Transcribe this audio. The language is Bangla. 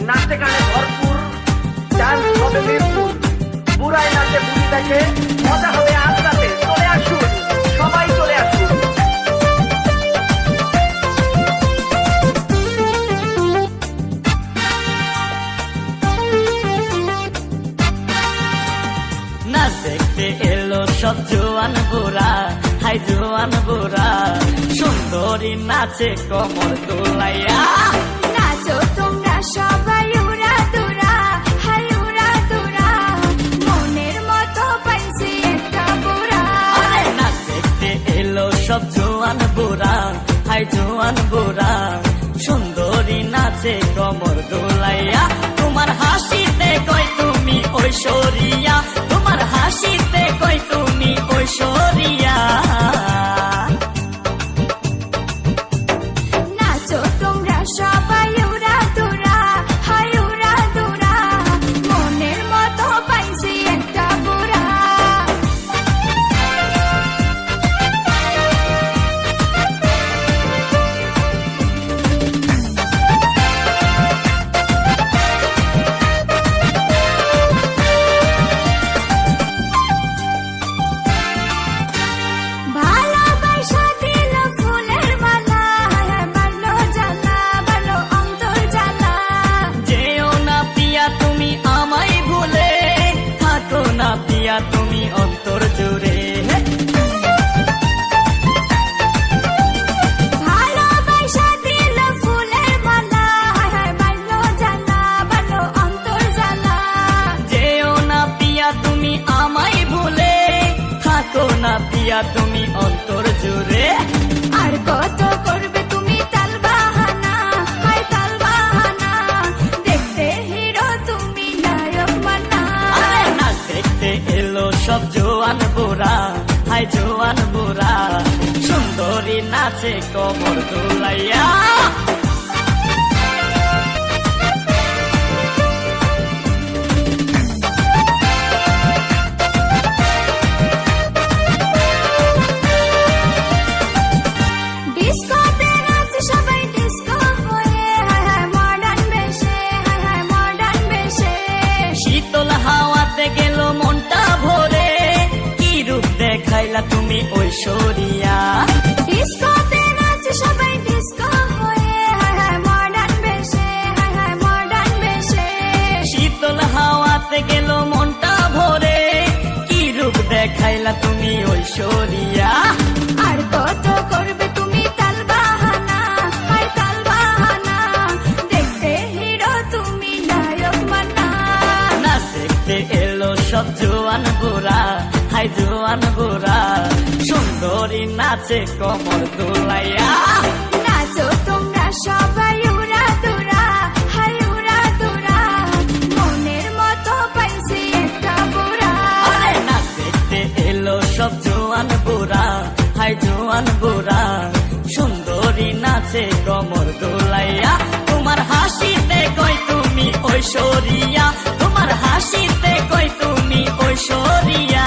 নাচে গানে ভরপুর, ডান্স হবে মিরপুর, বুড়াই নাচে বুড়ি দেখে, মজা হবে আজ রাতে। চলে আসুন, সবাই চলে আসুন। নাচ দেখতে এলো সব জোয়ান বুড়া, হাই জোয়ান বুড়া, সুন্দরী নাচে কমর দোলাইয়া। নাচো তোমরা সবাই উড়া দুরা, হাই উড়া দুরা, মনের মতো পাইছি একটা বুড়া। আরে নাচ দেখতে এলো সব জোয়ান বুড়া, হাই জোয়ান বুড়া, সুন্দরী নাচে কমর দোলাইয়া। তোমার হাসিতে কই তুমি ঐশ্বরিয়া, তোমার হাসিতে কই তুমি ঐশ্বরিয়া। নাচো তোমরা সবাই উড়া দুরা, হাই উড়া দুরা, মনের মতো পাইছি একটা বুড়া। ভালোবাসা দিল ফুলের মালা, বাড়লো জ্বালা, বাড়লো অন্তর জ্বালা। যেও না পিয়া তুমি আমায় ভুলে, থাকো না পিয়া তুমি অন্তর জুড়ে। ভালোবাসা দিল ফুলের মালা, বাড়লো জ্বালা, বাড়লো অন্তর জ্বালা। যেও না পিয়া তুমি আমায় ভুলে, থাকো না পিয়া তুমি অন্তর জুড়ে। আর কত করবে তুমি তাল বাহানা, হাই তাল বাহানা, দেখতে হিরো তুমি নায়ক মানা। আরে নাচ দেখতে এলো সব জোয়ান বুড়া, হাই জোয়ান বুড়া, সুন্দরী নাচে কমর দোলাইয়া। ডিস্কোতে নাচে সবাই ডিস্কো হয়ে, হায় হায় মডার্ন বেশে, হায় হায় মডার্ন বেশে। শীতল হাওয়াতে গেল মনটা ভরে, কি রূপ দেখাইলা তুমি ঐশ্বরিয়া। ডিস্কোতে নাচে সবাই ডিস্কো হয়ে, হায় হায় মডার্ন বেশে, হায় হায় মডার্ন বেশে। শীতল হাওয়াতে গেল মনটা ভরে, কি রূপ দেখাইলা তুমি ঐশ্বরিয়া। আর কত করবে তুমি তাল বাহানা, হাই তাল বাহানা, দেখতে হিরো তুমি নায়ক মানা। নাচ দেখতে এলো সব জোয়ান বুড়া, হাই জোয়ান বুড়া, সুন্দরী নাচে কমর দোলাইয়া। নাচো তোমরা সবাই উড়া দুরা, হাই উড়া দুরা, মনের মতো পাইছি একটা বুড়া। আরে নাচ দেখতে এলো সব জোয়ান বুড়া, হাই জোয়ান বুড়া, সুন্দরী নাচে কমর দোলাইয়া। তোমার হাসিতে কই তুমি ঐশ্বরিয়া, তোমার হাসিতে কই তুমি ঐশ্বরিয়া।